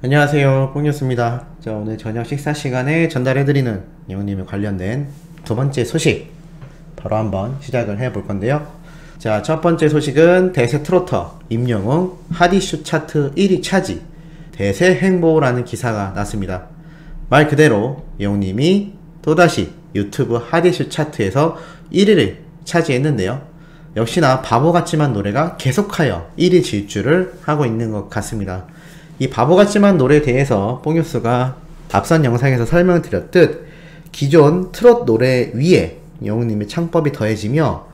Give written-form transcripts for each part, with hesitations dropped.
안녕하세요, 뽕뉴스입니다. 자, 오늘 저녁 식사 시간에 전달해드리는 영웅님에 관련된 두 번째 소식 바로 한번 시작을 해볼 건데요. 자, 첫 번째 소식은 대세 트로터 임영웅 핫이슈 차트 1위 차지 대세 행보라는 기사가 났습니다. 말 그대로 영웅님이 또다시 유튜브 핫이슈 차트에서 1위를 차지했는데요. 역시나 바보 같지만 노래가 계속하여 1위 질주를 하고 있는 것 같습니다. 이 바보같지만 노래에 대해서 뽕뉴스가 앞선 영상에서 설명드렸듯 기존 트롯 노래 위에 영웅님의 창법이 더해지며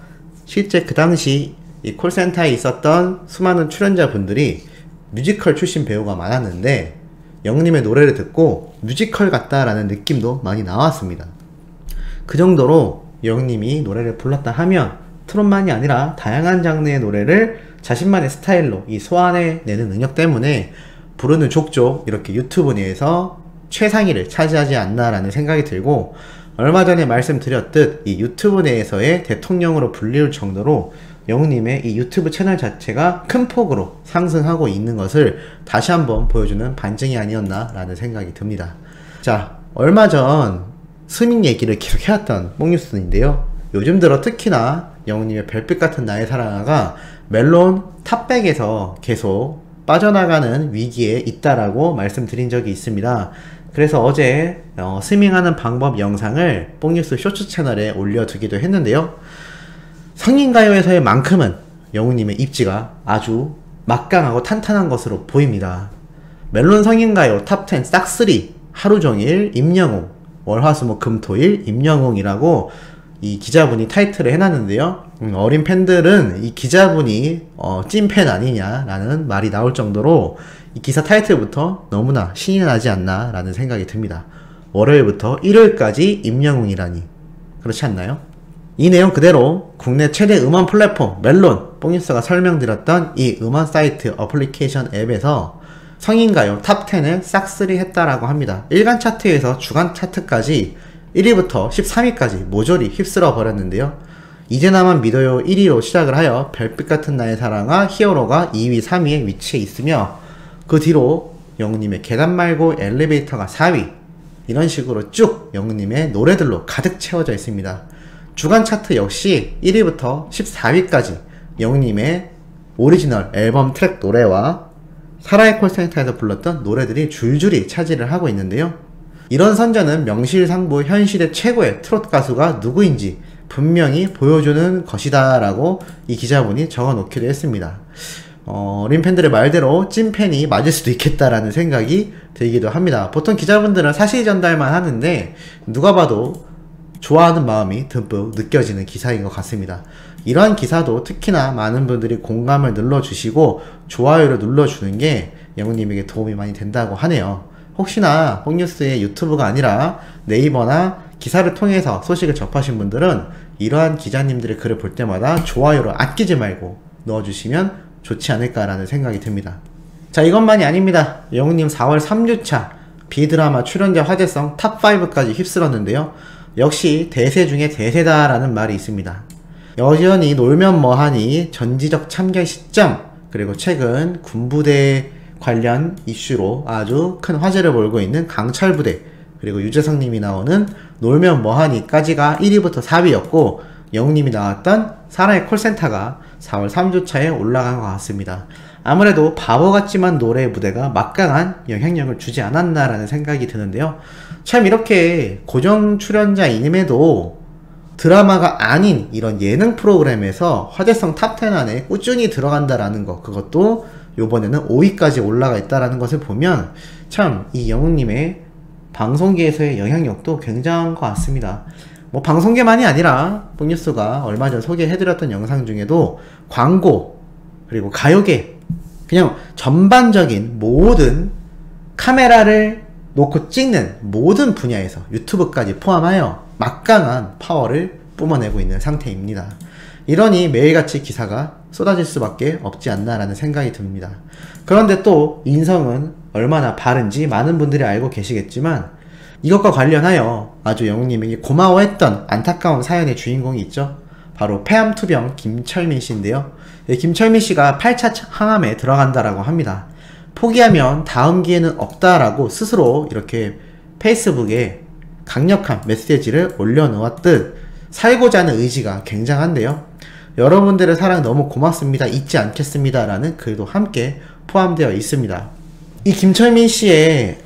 실제 그 당시 이 콜센터에 있었던 수많은 출연자분들이 뮤지컬 출신 배우가 많았는데 영웅님의 노래를 듣고 뮤지컬 같다라는 느낌도 많이 나왔습니다. 그 정도로 영웅님이 노래를 불렀다 하면 트롯만이 아니라 다양한 장르의 노래를 자신만의 스타일로 이 소화해내는 능력 때문에 부르는 족족 이렇게 유튜브 내에서 최상위를 차지하지 않나라는 생각이 들고, 얼마 전에 말씀드렸듯 이 유튜브 내에서의 대통령으로 불릴 정도로 영웅님의 이 유튜브 채널 자체가 큰 폭으로 상승하고 있는 것을 다시 한번 보여주는 반증이 아니었나 라는 생각이 듭니다. 자, 얼마 전 스밍 얘기를 계속 해왔던 뽕뉴스인데요. 요즘 들어 특히나 영웅님의 별빛 같은 나의 사랑아가 멜론 탑백에서 계속 빠져나가는 위기에 있다라고 말씀드린 적이 있습니다. 그래서 어제 스밍하는 방법 영상을 뽕뉴스 쇼츠 채널에 올려두기도 했는데요. 성인가요에서의 만큼은 영웅님의 입지가 아주 막강하고 탄탄한 것으로 보입니다. 멜론 성인가요 탑10 싹3 하루종일 임영웅, 월화수목금토일 임영웅이라고 이 기자분이 타이틀을 해놨는데요. 어린 팬들은 이 기자분이 찐팬 아니냐라는 말이 나올 정도로 이 기사 타이틀부터 너무나 신이 나지 않나 라는 생각이 듭니다. 월요일부터 일요일까지 임영웅이라니, 그렇지 않나요? 이 내용 그대로 국내 최대 음원 플랫폼 멜론, 뽕뉴스가 설명드렸던 이 음원 사이트 어플리케이션 앱에서 성인가요 탑10을 싹쓸이 했다라고 합니다. 일간 차트에서 주간 차트까지 1위부터 13위까지 모조리 휩쓸어 버렸는데요. 이제 나만 믿어요 1위로 시작을 하여 별빛 같은 나의 사랑아 히어로가 2위, 3위에 위치해 있으며, 그 뒤로 영웅님의 계단 말고 엘리베이터가 4위, 이런 식으로 쭉 영웅님의 노래들로 가득 채워져 있습니다. 주간 차트 역시 1위부터 14위까지 영웅님의 오리지널 앨범 트랙 노래와 사라의 콜센터에서 불렀던 노래들이 줄줄이 차지를 하고 있는데요. 이런 선전은 명실상부 현실의 최고의 트롯 가수가 누구인지 분명히 보여주는 것이다 라고 이 기자분이 적어 놓기도 했습니다. 어린 팬들의 말대로 찐팬이 맞을 수도 있겠다라는 생각이 들기도 합니다. 보통 기자분들은 사실 전달만 하는데 누가 봐도 좋아하는 마음이 듬뿍 느껴지는 기사인 것 같습니다. 이러한 기사도 특히나 많은 분들이 공감을 눌러주시고 좋아요를 눌러주는 게 영웅님에게 도움이 많이 된다고 하네요. 혹시나 뽕뉴스의 유튜브가 아니라 네이버나 기사를 통해서 소식을 접하신 분들은 이러한 기자님들의 글을 볼 때마다 좋아요를 아끼지 말고 넣어주시면 좋지 않을까라는 생각이 듭니다. 자, 이것만이 아닙니다. 영웅님 4월 3주차 B드라마 출연자 화제성 탑5까지 휩쓸었는데요. 역시 대세 중에 대세다라는 말이 있습니다. 여전히 놀면 뭐하니 전지적 참견 시점, 그리고 최근 군부대 관련 이슈로 아주 큰 화제를 몰고 있는 강철부대, 그리고 유재석님이 나오는 놀면 뭐하니까지가 1위부터 4위였고 영웅님이 나왔던 사랑의 콜센터가 4월 3주차에 올라간 것 같습니다. 아무래도 바보 같지만 노래의 무대가 막강한 영향력을 주지 않았나라는 생각이 드는데요. 참 이렇게 고정 출연자임에도 드라마가 아닌 이런 예능 프로그램에서 화제성 탑10 안에 꾸준히 들어간다라는 것, 그것도 요번에는 5위까지 올라가 있다라는 것을 보면 참 이 영웅님의 방송계에서의 영향력도 굉장한 것 같습니다. 뭐 방송계만이 아니라 뽕뉴스가 얼마 전 소개해드렸던 영상 중에도 광고, 그리고 가요계, 그냥 전반적인 모든 카메라를 놓고 찍는 모든 분야에서 유튜브까지 포함하여 막강한 파워를 뿜어내고 있는 상태입니다. 이러니 매일같이 기사가 쏟아질 수밖에 없지 않나라는 생각이 듭니다. 그런데 또 인성은 얼마나 바른지 많은 분들이 알고 계시겠지만 이것과 관련하여 아주 영웅님에게 고마워했던 안타까운 사연의 주인공이 있죠. 바로 폐암투병 김철민 씨인데요. 김철민 씨가 8차 항암에 들어간다라고 합니다. 포기하면 다음 기회는 없다라고 스스로 이렇게 페이스북에 강력한 메시지를 올려놓았듯 살고자 하는 의지가 굉장한데요. 여러분들의 사랑 너무 고맙습니다. 잊지 않겠습니다. 라는 글도 함께 포함되어 있습니다. 이 김철민 씨의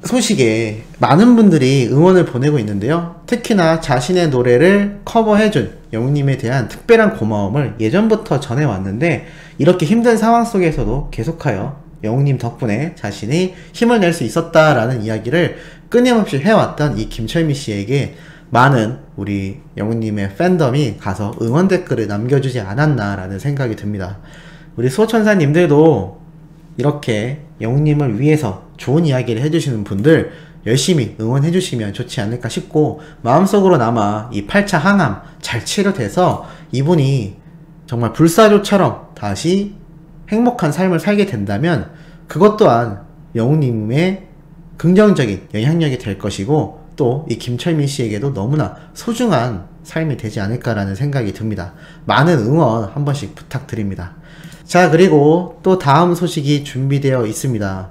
소식에 많은 분들이 응원을 보내고 있는데요. 특히나 자신의 노래를 커버해준 영웅님에 대한 특별한 고마움을 예전부터 전해왔는데 이렇게 힘든 상황 속에서도 계속하여 영웅님 덕분에 자신이 힘을 낼 수 있었다라는 이야기를 끊임없이 해왔던 이 김철민 씨에게 많은 우리 영웅님의 팬덤이 가서 응원 댓글을 남겨주지 않았나라는 생각이 듭니다. 우리 수호천사님들도 이렇게 영웅님을 위해서 좋은 이야기를 해주시는 분들 열심히 응원해주시면 좋지 않을까 싶고, 마음속으로나마 이 8차 항암 잘 치료돼서 이분이 정말 불사조처럼 다시 행복한 삶을 살게 된다면 그것 또한 영웅님의 긍정적인 영향력이 될 것이고, 또 이 김철민 씨에게도 너무나 소중한 삶이 되지 않을까라는 생각이 듭니다. 많은 응원 한 번씩 부탁드립니다. 자, 그리고 또 다음 소식이 준비되어 있습니다.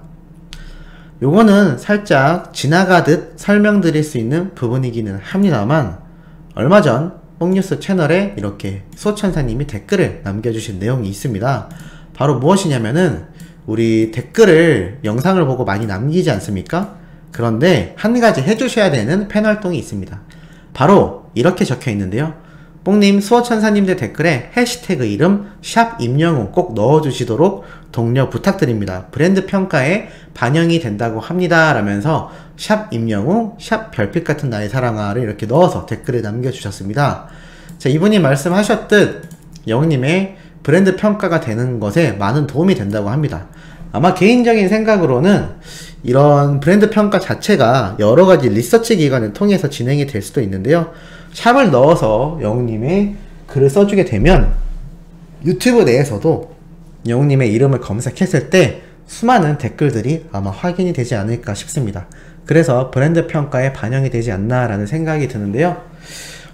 요거는 살짝 지나가듯 설명드릴 수 있는 부분이기는 합니다만, 얼마 전 뽕뉴스 채널에 이렇게 수호천사님이 댓글을 남겨주신 내용이 있습니다. 바로 무엇이냐면은, 우리 댓글을 영상을 보고 많이 남기지 않습니까? 그런데 한 가지 해주셔야 되는 팬 활동이 있습니다. 바로 이렇게 적혀 있는데요. 뽕님, 수호천사님들 댓글에 해시태그 이름 샵 임영웅 꼭 넣어주시도록 독려 부탁드립니다. 브랜드 평가에 반영이 된다고 합니다. 라면서 샵 임영웅, 샵 별빛 같은 나의 사랑아를 이렇게 넣어서 댓글을 남겨주셨습니다. 자, 이분이 말씀하셨듯 영웅님의 브랜드 평가가 되는 것에 많은 도움이 된다고 합니다. 아마 개인적인 생각으로는 이런 브랜드 평가 자체가 여러가지 리서치 기관을 통해서 진행이 될 수도 있는데요. 샵을 넣어서 영웅님의 글을 써주게 되면 유튜브 내에서도 영웅님의 이름을 검색했을 때 수많은 댓글들이 아마 확인이 되지 않을까 싶습니다. 그래서 브랜드 평가에 반영이 되지 않나라는 생각이 드는데요.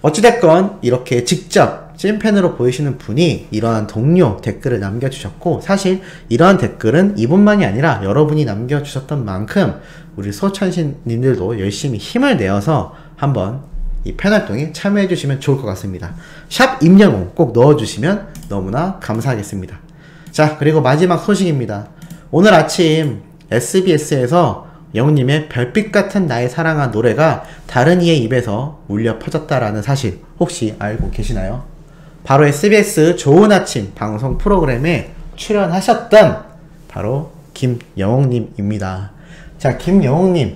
어찌됐건 이렇게 직접 찐팬으로 보이시는 분이 이러한 동료 댓글을 남겨주셨고, 사실 이러한 댓글은 이분만이 아니라 여러분이 남겨주셨던 만큼 우리 수호천사님들도 열심히 힘을 내어서 한번 이 팬활동에 참여해주시면 좋을 것 같습니다. 샵 임영웅 꼭 넣어주시면 너무나 감사하겠습니다. 자, 그리고 마지막 소식입니다. 오늘 아침 SBS에서 영웅님의 별빛 같은 나의 사랑아 노래가 다른 이의 입에서 울려 퍼졌다라는 사실 혹시 알고 계시나요? 바로 SBS 좋은 아침 방송 프로그램에 출연하셨던 바로 김영웅님입니다. 자, 김영웅님,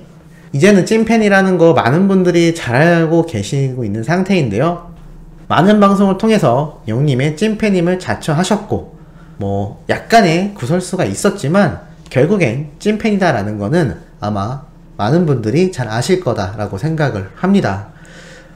이제는 찐팬이라는 거 많은 분들이 잘 알고 계시고 있는 상태인데요. 많은 방송을 통해서 영웅님의 찐팬임을 자처하셨고, 뭐 약간의 구설수가 있었지만 결국엔 찐팬이다라는 거는 아마 많은 분들이 잘 아실 거다라고 생각을 합니다.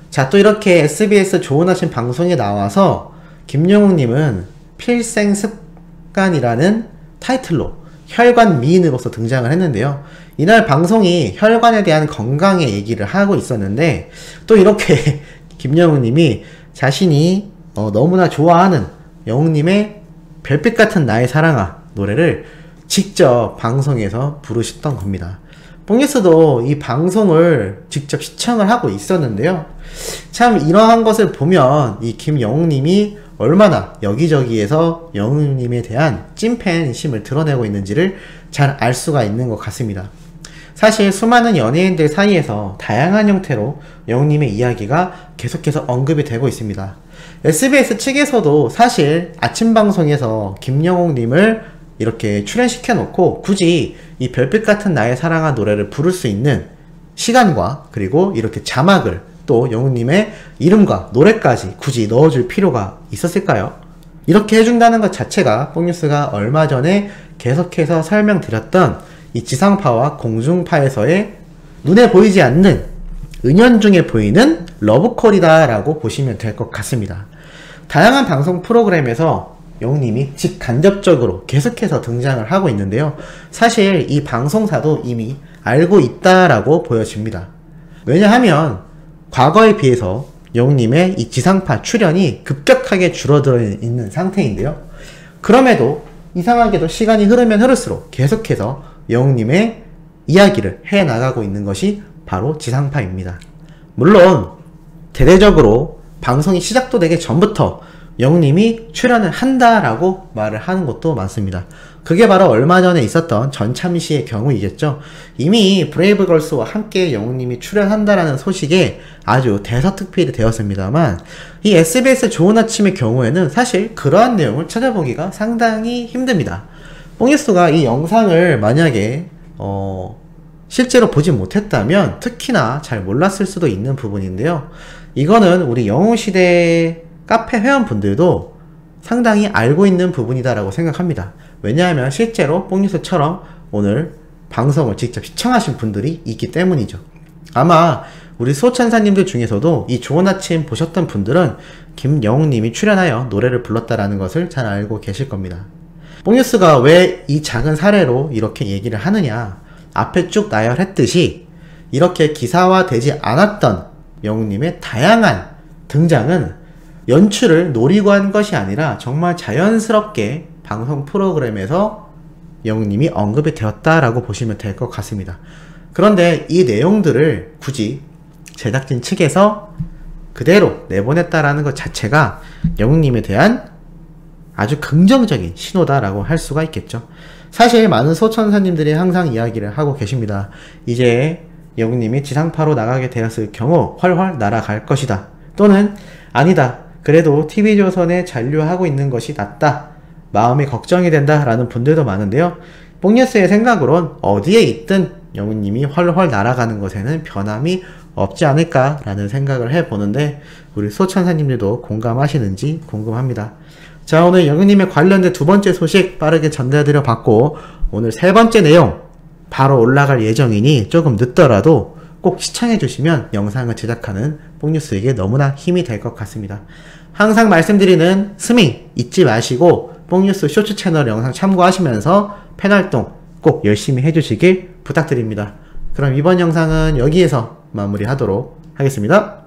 자, 또 이렇게 SBS 좋은 아침 방송에 나와서 김영웅님은 필생습관이라는 타이틀로 혈관 미인으로서 등장을 했는데요. 이날 방송이 혈관에 대한 건강의 얘기를 하고 있었는데, 또 이렇게 김영웅님이 자신이 너무나 좋아하는 영웅님의 별빛 같은 나의 사랑아 노래를 직접 방송에서 부르셨던 겁니다. 뽕뉴스도 이 방송을 직접 시청을 하고 있었는데요. 참 이러한 것을 보면 이 김영웅님이 얼마나 여기저기에서 영웅님에 대한 찐팬심을 드러내고 있는지를 잘 알 수가 있는 것 같습니다. 사실 수많은 연예인들 사이에서 다양한 형태로 영웅님의 이야기가 계속해서 언급이 되고 있습니다. SBS 측에서도 사실 아침 방송에서 김영웅님을 이렇게 출연시켜 놓고 굳이 이 별빛 같은 나의 사랑아 노래를 부를 수 있는 시간과 그리고 이렇게 자막을 또 영웅님의 이름과 노래까지 굳이 넣어줄 필요가 있었을까요? 이렇게 해준다는 것 자체가 뽕뉴스가 얼마 전에 계속해서 설명드렸던 이 지상파와 공중파에서의 눈에 보이지 않는 은연중에 보이는 러브콜이다 라고 보시면 될 것 같습니다. 다양한 방송 프로그램에서 영웅님이 직간접적으로 계속해서 등장을 하고 있는데요. 사실 이 방송사도 이미 알고 있다라고 보여집니다. 왜냐하면 과거에 비해서 영웅님의 이 지상파 출연이 급격하게 줄어들어 있는 상태인데요. 그럼에도 이상하게도 시간이 흐르면 흐를수록 계속해서 영웅님의 이야기를 해나가고 있는 것이 바로 지상파입니다. 물론 대대적으로 방송이 시작도 되기 전부터 영웅님이 출연을 한다라고 말을 하는 것도 많습니다. 그게 바로 얼마 전에 있었던 전참시의 경우이겠죠. 이미 브레이브걸스와 함께 영웅님이 출연한다라는 소식에 아주 대서특필이 되었습니다만, 이 SBS 좋은 아침의 경우에는 사실 그러한 내용을 찾아보기가 상당히 힘듭니다. 뽕뉴스가 이 영상을 만약에 실제로 보지 못했다면 특히나 잘 몰랐을 수도 있는 부분인데요. 이거는 우리 영웅시대 카페 회원분들도 상당히 알고 있는 부분이다라고 생각합니다. 왜냐하면 실제로 뽕뉴스처럼 오늘 방송을 직접 시청하신 분들이 있기 때문이죠. 아마 우리 수호천사님들 중에서도 이 좋은 아침 보셨던 분들은 김영웅님이 출연하여 노래를 불렀다라는 것을 잘 알고 계실 겁니다. 뽕뉴스가 왜 이 작은 사례로 이렇게 얘기를 하느냐, 앞에 쭉 나열했듯이 이렇게 기사화되지 않았던 영웅님의 다양한 등장은 연출을 노리고 한 것이 아니라 정말 자연스럽게 방송 프로그램에서 영웅님이 언급이 되었다라고 보시면 될 것 같습니다. 그런데 이 내용들을 굳이 제작진 측에서 그대로 내보냈다라는 것 자체가 영웅님에 대한 아주 긍정적인 신호다라고 할 수가 있겠죠. 사실 많은 소천사님들이 항상 이야기를 하고 계십니다. 이제 영웅님이 지상파로 나가게 되었을 경우 훨훨 날아갈 것이다. 또는 아니다. 그래도 TV조선에 잔류하고 있는 것이 낫다. 마음이 걱정이 된다. 라는 분들도 많은데요. 뽕뉴스의 생각으론 어디에 있든 영웅님이 훨훨 날아가는 것에는 변함이 없지 않을까 라는 생각을 해보는데, 우리 소천사님들도 공감하시는지 궁금합니다. 자, 오늘 영웅님에 관련된 두 번째 소식 빠르게 전달드려 봤고, 오늘 세 번째 내용 바로 올라갈 예정이니 조금 늦더라도 꼭 시청해 주시면 영상을 제작하는 뽕뉴스에게 너무나 힘이 될 것 같습니다. 항상 말씀드리는 스밍 잊지 마시고 뽕뉴스 쇼츠 채널 영상 참고하시면서 팬활동 꼭 열심히 해주시길 부탁드립니다. 그럼 이번 영상은 여기에서 마무리하도록 하겠습니다.